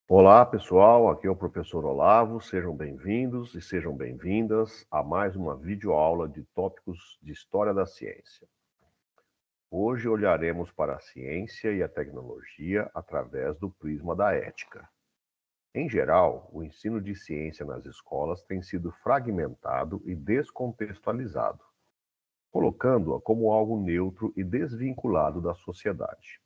Olá, pessoal. Aqui é o professor Olavo. Sejam bem-vindos e sejam bem-vindas a mais uma videoaula de tópicos de História da Ciência. Hoje olharemos para a ciência e a tecnologia através do prisma da ética. Em geral, o ensino de ciência nas escolas tem sido fragmentado e descontextualizado, colocando-a como algo neutro e desvinculado da sociedade.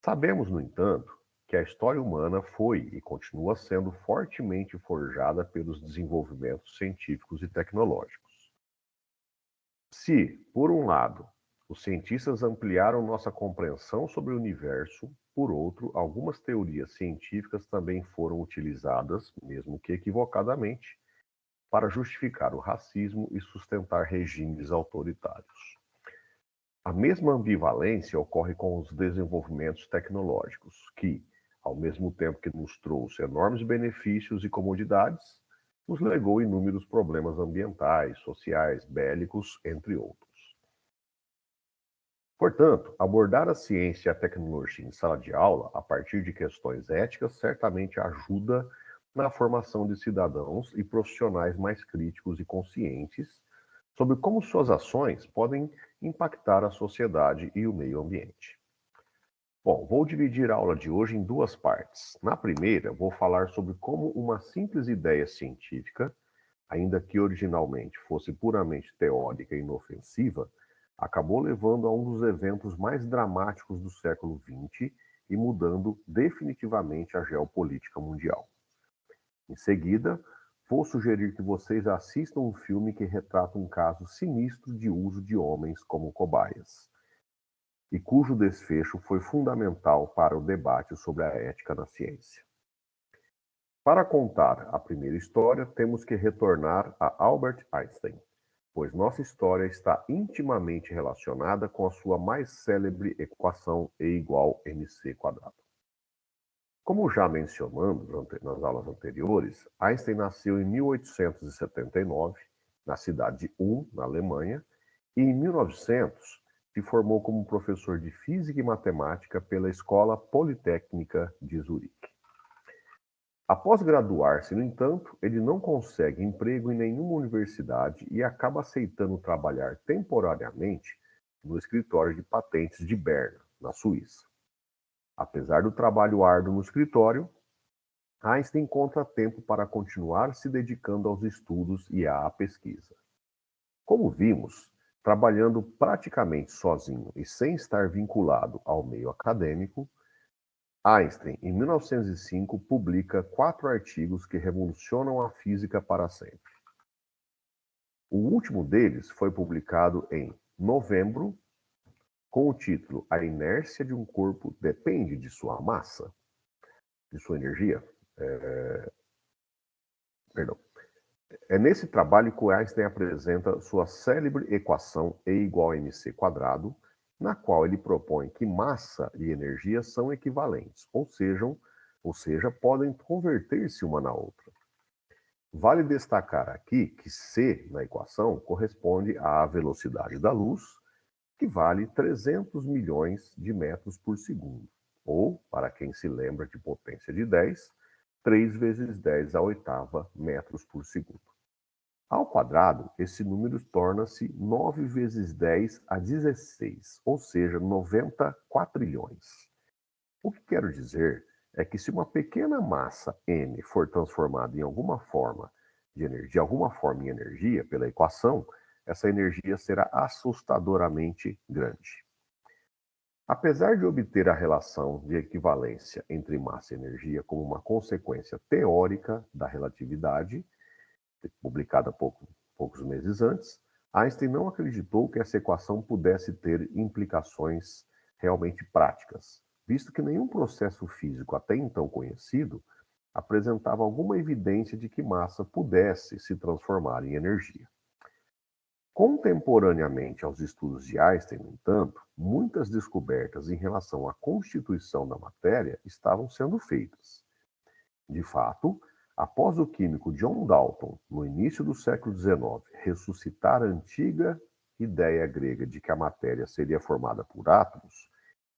Sabemos, no entanto, que a história humana foi e continua sendo fortemente forjada pelos desenvolvimentos científicos e tecnológicos. Se, por um lado, os cientistas ampliaram nossa compreensão sobre o universo, por outro, algumas teorias científicas também foram utilizadas, mesmo que equivocadamente, para justificar o racismo e sustentar regimes autoritários. A mesma ambivalência ocorre com os desenvolvimentos tecnológicos, que, ao mesmo tempo que nos trouxe enormes benefícios e comodidades, nos legou inúmeros problemas ambientais, sociais, bélicos, entre outros. Portanto, abordar a ciência e a tecnologia em sala de aula, a partir de questões éticas, certamente ajuda na formação de cidadãos e profissionais mais críticos e conscientes sobre como suas ações podem impactar a sociedade e o meio ambiente. Bom, vou dividir a aula de hoje em duas partes. Na primeira, vou falar sobre como uma simples ideia científica, ainda que originalmente fosse puramente teórica e inofensiva, acabou levando a um dos eventos mais dramáticos do século XX e mudando definitivamente a geopolítica mundial. Em seguida, vou sugerir que vocês assistam um filme que retrata um caso sinistro de uso de homens como cobaias, e cujo desfecho foi fundamental para o debate sobre a ética na ciência. Para contar a primeira história, temos que retornar a Albert Einstein, pois nossa história está intimamente relacionada com a sua mais célebre equação E igual mc². Como já mencionamos nas aulas anteriores, Einstein nasceu em 1879, na cidade de Ulm, na Alemanha, e em 1900 se formou como professor de física e matemática pela Escola Politécnica de Zurique. Após graduar-se, no entanto, ele não consegue emprego em nenhuma universidade e acaba aceitando trabalhar temporariamente no escritório de patentes de Berna, na Suíça. Apesar do trabalho árduo no escritório, Einstein encontra tempo para continuar se dedicando aos estudos e à pesquisa. Como vimos, trabalhando praticamente sozinho e sem estar vinculado ao meio acadêmico, Einstein, em 1905, publica 4 artigos que revolucionam a física para sempre. O último deles foi publicado em novembro, com o título A inércia de um corpo depende de sua massa, de sua energia. Perdão. É nesse trabalho que Einstein apresenta sua célebre equação E igual a mc², na qual ele propõe que massa e energia são equivalentes, ou seja, podem converter-se uma na outra. Vale destacar aqui que C na equação corresponde à velocidade da luz, que vale 300 milhões de metros por segundo, ou, para quem se lembra de potência de 10, 3 vezes 10 à oitava metros por segundo. Ao quadrado, esse número torna-se 9 vezes 10 a 16, ou seja, 90 quatrilhões. O que quero dizer é que se uma pequena massa m for transformada em alguma forma em energia pela equação, essa energia será assustadoramente grande. Apesar de obter a relação de equivalência entre massa e energia como uma consequência teórica da relatividade, publicada poucos meses antes, Einstein não acreditou que essa equação pudesse ter implicações realmente práticas, visto que nenhum processo físico até então conhecido apresentava alguma evidência de que massa pudesse se transformar em energia. Contemporaneamente aos estudos de Einstein, no entanto, muitas descobertas em relação à constituição da matéria estavam sendo feitas. De fato, após o químico John Dalton, no início do século XIX, ressuscitar a antiga ideia grega de que a matéria seria formada por átomos,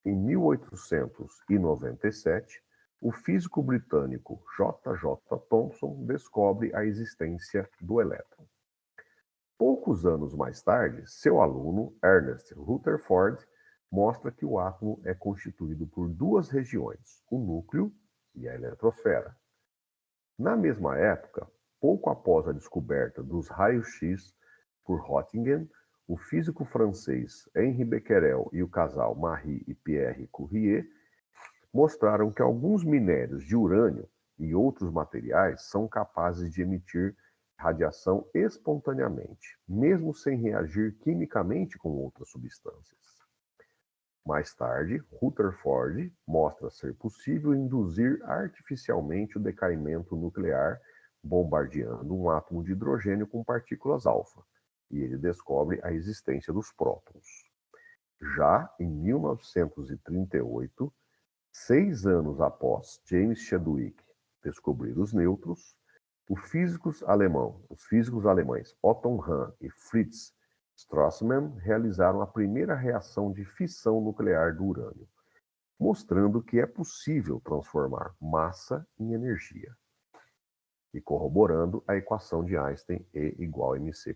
em 1897, o físico britânico J. J. Thomson descobre a existência do elétron. Poucos anos mais tarde, seu aluno, Ernest Rutherford, mostra que o átomo é constituído por duas regiões, o núcleo e a eletrosfera. Na mesma época, pouco após a descoberta dos raios-x por Röntgen, o físico francês Henri Becquerel e o casal Marie e Pierre Curie mostraram que alguns minérios de urânio e outros materiais são capazes de emitir radiação espontaneamente, mesmo sem reagir quimicamente com outras substâncias. Mais tarde, Rutherford mostra ser possível induzir artificialmente o decaimento nuclear bombardeando um átomo de hidrogênio com partículas alfa, e ele descobre a existência dos prótons. Já em 1938, 6 anos após James Chadwick descobrir os nêutrons, os físicos alemães Otto Hahn e Fritz Strassmann realizaram a primeira reação de fissão nuclear do urânio, mostrando que é possível transformar massa em energia e corroborando a equação de Einstein E igual a mc².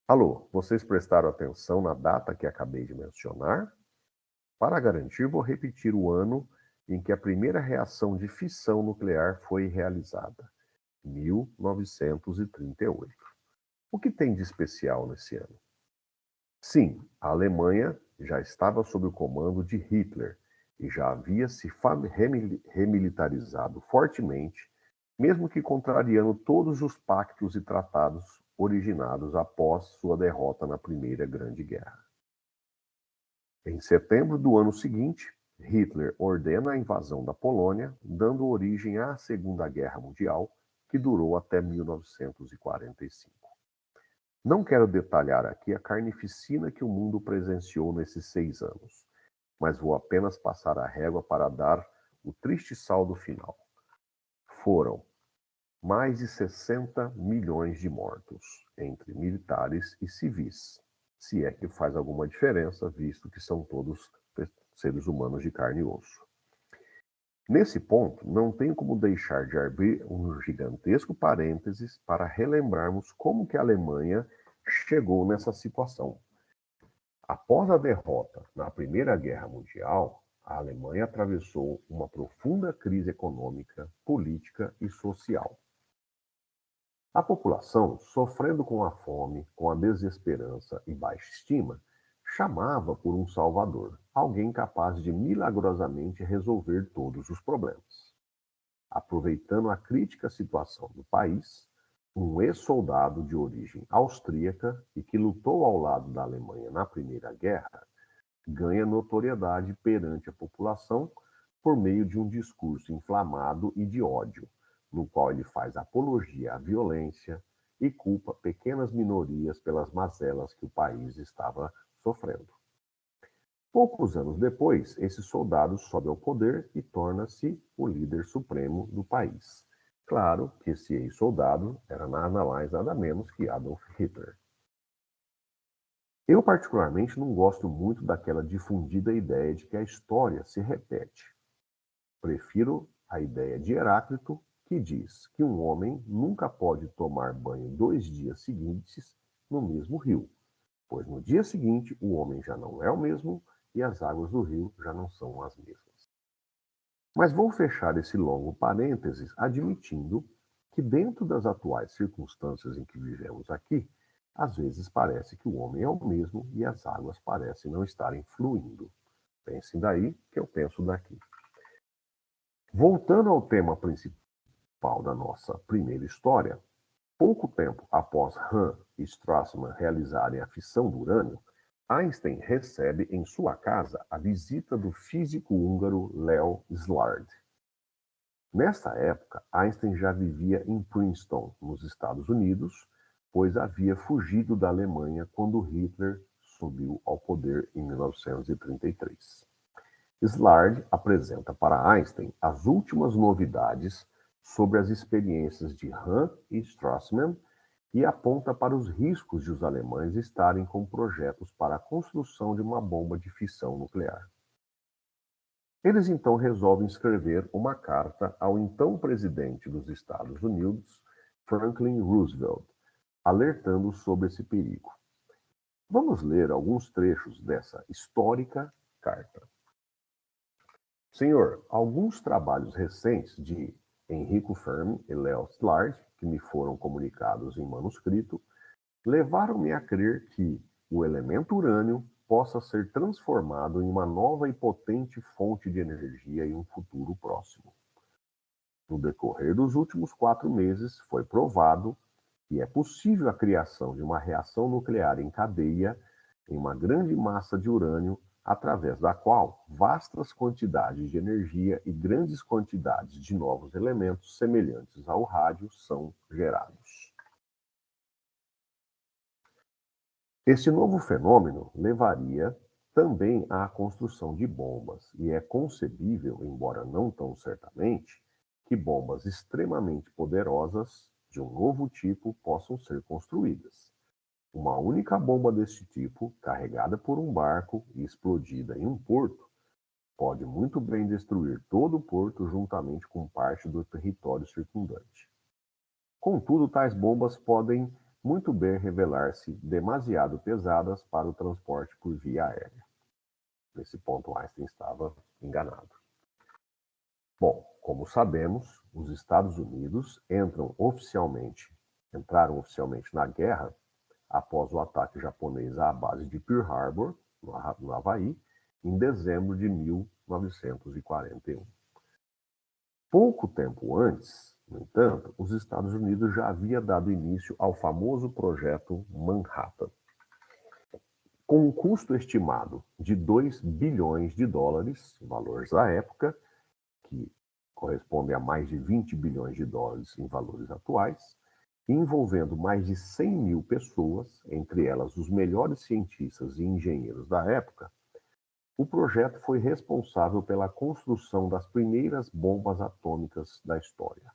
Alô, vocês prestaram atenção na data que acabei de mencionar? Para garantir, vou repetir o ano em que a primeira reação de fissão nuclear foi realizada, 1938. O que tem de especial nesse ano? Sim, a Alemanha já estava sob o comando de Hitler e já havia se remilitarizado fortemente, mesmo que contrariando todos os pactos e tratados originados após sua derrota na Primeira Grande Guerra. Em setembro do ano seguinte, Hitler ordena a invasão da Polônia, dando origem à Segunda Guerra Mundial, que durou até 1945. Não quero detalhar aqui a carnificina que o mundo presenciou nesses 6 anos, mas vou apenas passar a régua para dar o triste saldo final. Foram mais de 60 milhões de mortos, entre militares e civis, se é que faz alguma diferença, visto que são todos seres humanos de carne e osso. Nesse ponto, não tem como deixar de abrir um gigantesco parênteses para relembrarmos como que a Alemanha chegou nessa situação. Após a derrota na Primeira Guerra Mundial, a Alemanha atravessou uma profunda crise econômica, política e social. A população, sofrendo com a fome, com a desesperança e baixa estima, chamava por um salvador, alguém capaz de milagrosamente resolver todos os problemas. Aproveitando a crítica situação do país, um ex-soldado de origem austríaca e que lutou ao lado da Alemanha na Primeira Guerra, ganha notoriedade perante a população por meio de um discurso inflamado e de ódio, no qual ele faz apologia à violência e culpa pequenas minorias pelas mazelas que o país estava sofrendo. Poucos anos depois, esse soldado sobe ao poder e torna-se o líder supremo do país. Claro que esse ex-soldado era nada mais, nada menos que Adolf Hitler. Eu, particularmente, não gosto muito daquela difundida ideia de que a história se repete. Prefiro a ideia de Heráclito, que diz que um homem nunca pode tomar banho 2 dias seguintes no mesmo rio, pois no dia seguinte o homem já não é o mesmo e as águas do rio já não são as mesmas. Mas vou fechar esse longo parênteses admitindo que, dentro das atuais circunstâncias em que vivemos aqui, às vezes parece que o homem é o mesmo e as águas parecem não estarem fluindo. Pensem daí que eu penso daqui. Voltando ao tema principal da nossa primeira história, pouco tempo após Hahn e Strassmann realizarem a fissão do urânio, Einstein recebe em sua casa a visita do físico húngaro Leo Szilard. Nessa época, Einstein já vivia em Princeton, nos Estados Unidos, pois havia fugido da Alemanha quando Hitler subiu ao poder em 1933. Szilard apresenta para Einstein as últimas novidades sobre as experiências de Hahn e Strassmann e aponta para os riscos de os alemães estarem com projetos para a construção de uma bomba de fissão nuclear. Eles então resolvem escrever uma carta ao então presidente dos Estados Unidos, Franklin Roosevelt, alertando sobre esse perigo. Vamos ler alguns trechos dessa histórica carta. Senhor, alguns trabalhos recentes de Enrico Fermi e Leo Szilard, que me foram comunicados em manuscrito, levaram-me a crer que o elemento urânio possa ser transformado em uma nova e potente fonte de energia em um futuro próximo. No decorrer dos últimos 4 meses, foi provado que é possível a criação de uma reação nuclear em cadeia em uma grande massa de urânio, através da qual vastas quantidades de energia e grandes quantidades de novos elementos semelhantes ao rádio são gerados. Esse novo fenômeno levaria também à construção de bombas, e é concebível, embora não tão certamente, que bombas extremamente poderosas de um novo tipo possam ser construídas. Uma única bomba desse tipo, carregada por um barco e explodida em um porto, pode muito bem destruir todo o porto juntamente com parte do território circundante. Contudo, tais bombas podem muito bem revelar-se demasiado pesadas para o transporte por via aérea. Nesse ponto, Einstein estava enganado. Bom, como sabemos, os Estados Unidos entraram oficialmente na guerra após o ataque japonês à base de Pearl Harbor, no Havaí, em dezembro de 1941. Pouco tempo antes, no entanto, os Estados Unidos já havia dado início ao famoso projeto Manhattan. Com um custo estimado de 2 bilhões de dólares, valores da época, que correspondem a mais de 20 bilhões de dólares em valores atuais, envolvendo mais de 100 mil pessoas, entre elas os melhores cientistas e engenheiros da época, o projeto foi responsável pela construção das primeiras bombas atômicas da história.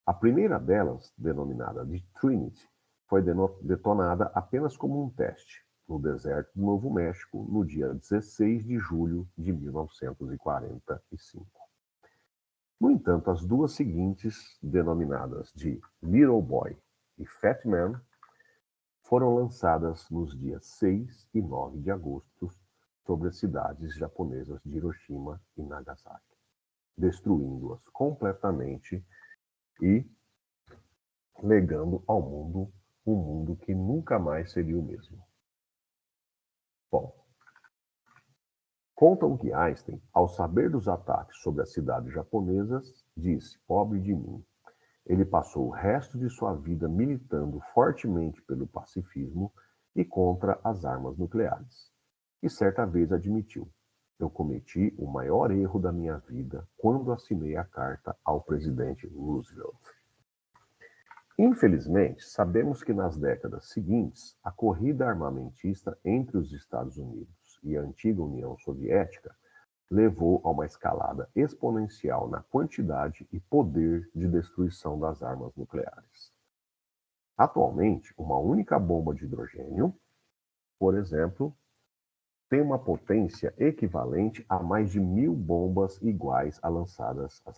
A primeira delas, denominada de Trinity, foi detonada apenas como um teste, no deserto do Novo México, no dia 16 de julho de 1945. No entanto, as duas seguintes, denominadas de Little Boy e Fat Man, foram lançadas nos dias 6 e 9 de agosto sobre as cidades japonesas de Hiroshima e Nagasaki, destruindo-as completamente e legando ao mundo um mundo que nunca mais seria o mesmo. Bom, contam que Einstein, ao saber dos ataques sobre as cidades japonesas, disse: "Pobre de mim." Ele passou o resto de sua vida militando fortemente pelo pacifismo e contra as armas nucleares. E certa vez admitiu: "Eu cometi o maior erro da minha vida quando assinei a carta ao presidente Roosevelt." Infelizmente, sabemos que nas décadas seguintes, a corrida armamentista entre os Estados Unidos e a antiga União Soviética levou a uma escalada exponencial na quantidade e poder de destruição das armas nucleares. Atualmente, uma única bomba de hidrogênio, por exemplo, tem uma potência equivalente a mais de 1.000 bombas iguais às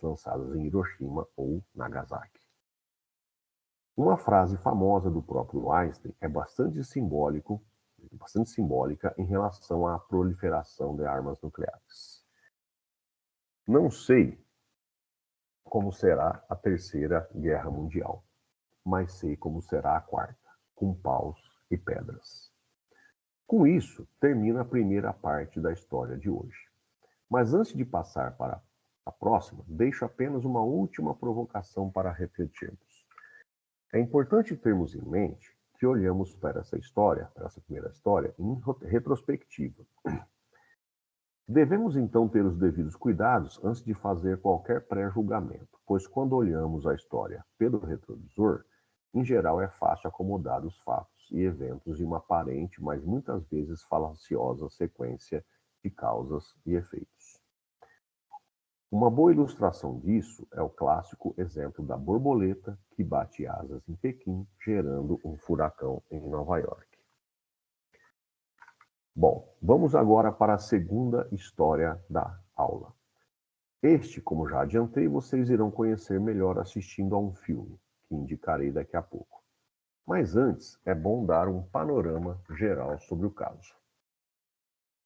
lançadas em Hiroshima ou Nagasaki. Uma frase famosa do próprio Einstein é bastante simbólica em relação à proliferação de armas nucleares. "Não sei como será a Terceira Guerra Mundial, mas sei como será a quarta, com paus e pedras." Com isso, termina a primeira parte da história de hoje. Mas antes de passar para a próxima, deixo apenas uma última provocação para refletirmos. É importante termos em mente que olhamos para essa primeira história, em retrospectiva. Devemos então ter os devidos cuidados antes de fazer qualquer pré-julgamento, pois quando olhamos a história pelo retrovisor, em geral é fácil acomodar os fatos e eventos de uma aparente, mas muitas vezes falaciosa sequência de causas e efeitos. Uma boa ilustração disso é o clássico exemplo da borboleta que bate asas em Pequim, gerando um furacão em Nova York. Bom, vamos agora para a segunda história da aula. Este, como já adiantei, vocês irão conhecer melhor assistindo a um filme, que indicarei daqui a pouco. Mas antes, é bom dar um panorama geral sobre o caso.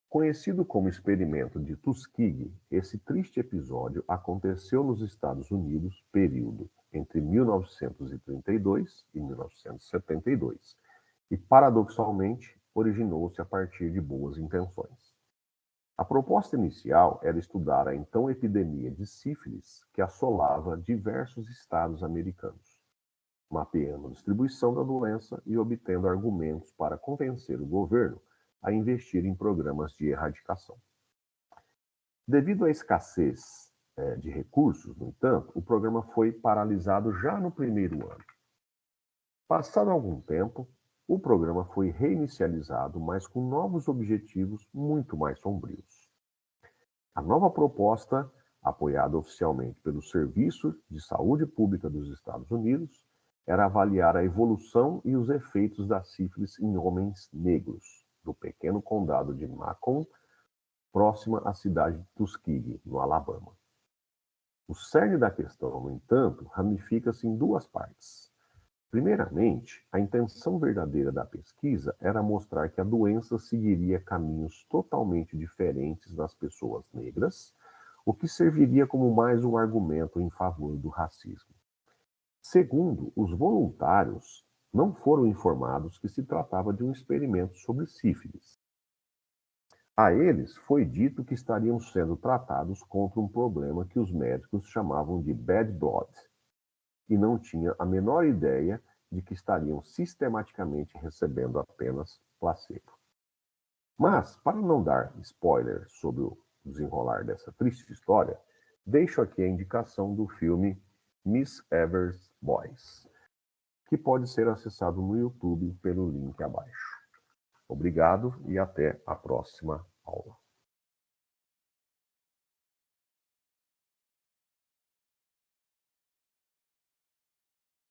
Conhecido como experimento de Tuskegee, esse triste episódio aconteceu nos Estados Unidos, período entre 1932 e 1972, e, paradoxalmente, originou-se a partir de boas intenções. A proposta inicial era estudar a então epidemia de sífilis que assolava diversos estados americanos, mapeando a distribuição da doença e obtendo argumentos para convencer o governo a investir em programas de erradicação. Devido à escassez de recursos, no entanto, o programa foi paralisado já no primeiro ano. Passado algum tempo, o programa foi reinicializado, mas com novos objetivos muito mais sombrios. A nova proposta, apoiada oficialmente pelo Serviço de Saúde Pública dos Estados Unidos, era avaliar a evolução e os efeitos da sífilis em homens negros, do pequeno condado de Macon, próxima à cidade de Tuskegee, no Alabama. O cerne da questão, no entanto, ramifica-se em duas partes. Primeiramente, a intenção verdadeira da pesquisa era mostrar que a doença seguiria caminhos totalmente diferentes nas pessoas negras, o que serviria como mais um argumento em favor do racismo. Segundo, os voluntários não foram informados que se tratava de um experimento sobre sífilis. A eles foi dito que estariam sendo tratados contra um problema que os médicos chamavam de bad blood, e não tinha a menor ideia de que estariam sistematicamente recebendo apenas placebo. Mas, para não dar spoiler sobre o desenrolar dessa triste história, deixo aqui a indicação do filme Miss Evers' Boys, que pode ser acessado no YouTube pelo link abaixo. Obrigado e até a próxima aula.